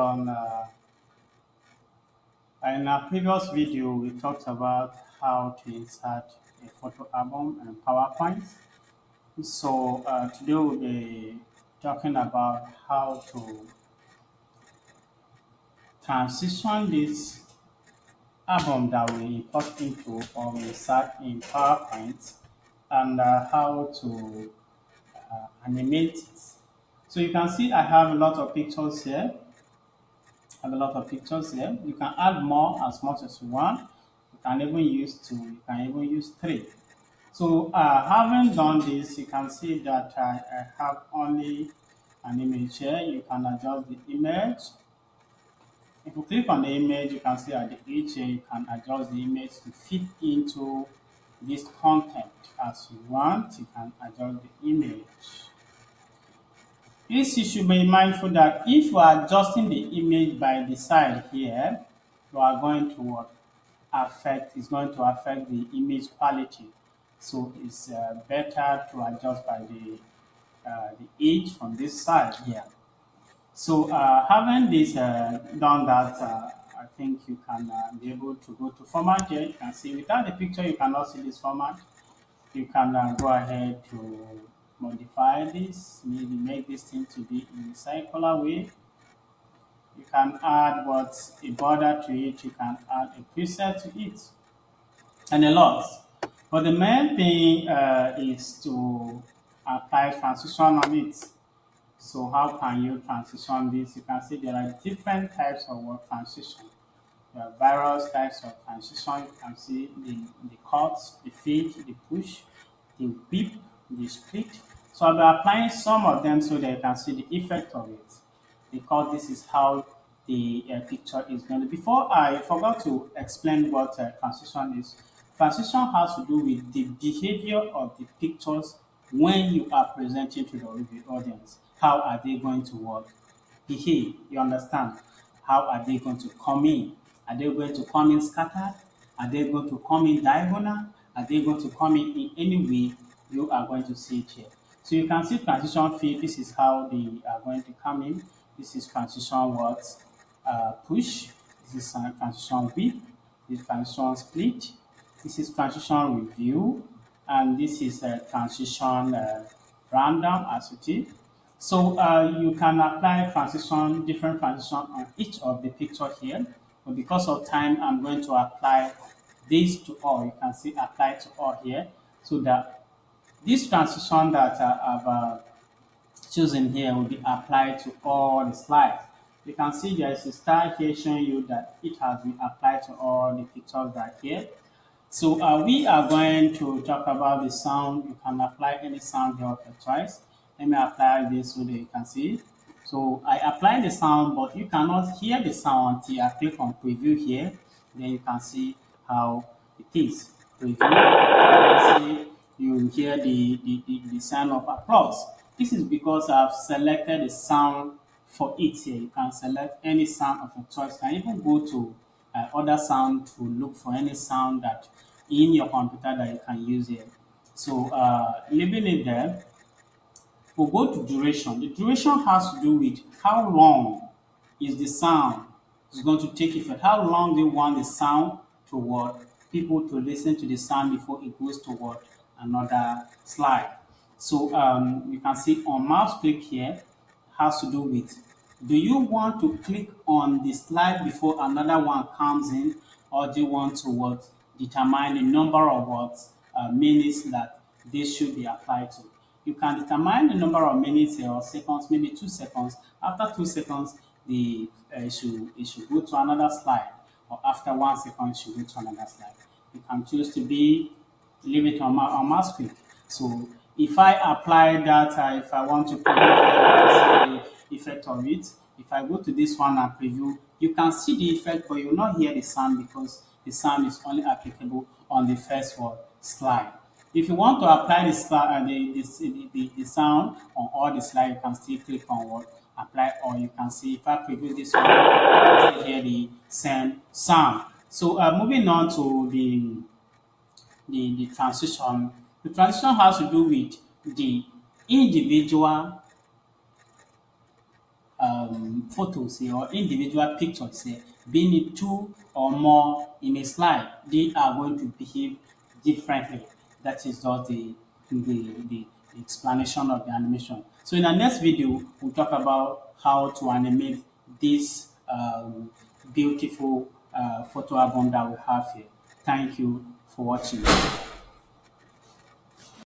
everyone. In our previous video, we talked about how to insert a photo album and PowerPoint. Today we'll be talking about how to transition this album that we import into or we insert in PowerPoint and how to animate it. So you can see I have a lot of pictures here. You can add more as much as you want. You can even use two. You can even use three. So having done this, you can see that I have only an image here. You can adjust the image. If you click on the image, you can see at the edge here, you can adjust the image to fit into this content as you want. You can adjust the image. This you should be mindful that if you are adjusting the image by the side here, you are going to it's going to affect the image quality. So it's better to adjust by the edge from this side here. So having this done that, I think you can be able to go to format here. You can see without the picture, you cannot see this format. You can go ahead to modify this, maybe make this thing to be in a circular way. You can add a border to it, you can add a preset to it, and a lot. But the main thing is to apply transition on it. So how can you transition this? You can see there are different types of word transition. There are various types of transition. You can see the cut, the feed, the push, the whip, the split. So I'll be applying some of them so that you can see the effect of it. Because this is how the picture is going to be. Before I forgot to explain what transition is. Transition has to do with the behavior of the pictures when you are presenting to the audience. How are they going to work? Behave. You understand? How are they going to come in? Are they going to come in scattered? Are they going to come in diagonal? Are they going to come in any way? You are going to see it here. So you can see transition field. This is how they are going to come in. This is transition what? Push. This is transition whip. This is transition split. This is transition review. And this is transition random as it is. So you can apply different transition on each of the picture here. But because of time, I'm going to apply this to all. You can see apply to all here. So that this transition that I've chosen here will be applied to all the slides. You can see there is a star here showing you that it has been applied to all the pictures that are here. So we are going to talk about the sound. You can apply any sound here of your choice. Let me apply this so that you can see. So I apply the sound, but you cannot hear the sound until I click on preview here. Then you can see how it is. Preview. You can see you hear the sound of applause. This is because I've selected the sound for it here. You can select any sound of your choice. You can even go to other sound to look for any sound that in your computer that you can use here. So leaving it there, we'll go to duration. The duration has to do with how long is the sound is going to take effect. How long do you want the sound to work? People to listen to the sound before it goes to what another slide. So you can see on mouse click here has to do with do you want to click on the slide before another one comes in, or do you want to what determine the number of minutes that this should be applied to? You can determine the number of minutes or seconds, maybe 2 seconds. After 2 seconds, it should go to another slide, or after 1 second, it should go to another slide. You can choose to leave it on mouse click. So if I apply that, if I want to preview the effect of it, if I go to this one and preview, you can see the effect, but you will not hear the sound because the sound is only applicable on the first slide. If you want to apply the sound on all the slides, you can still click on apply, or you can see if I preview this one, you can still hear the same sound. So moving on to the transition. The transition has to do with the individual photos here or individual pictures here, being it two or more in a slide, they are going to behave differently. That is just the explanation of the animation. So in our next video, we'll talk about how to animate this beautiful photo album that we have here. Thank you for watching.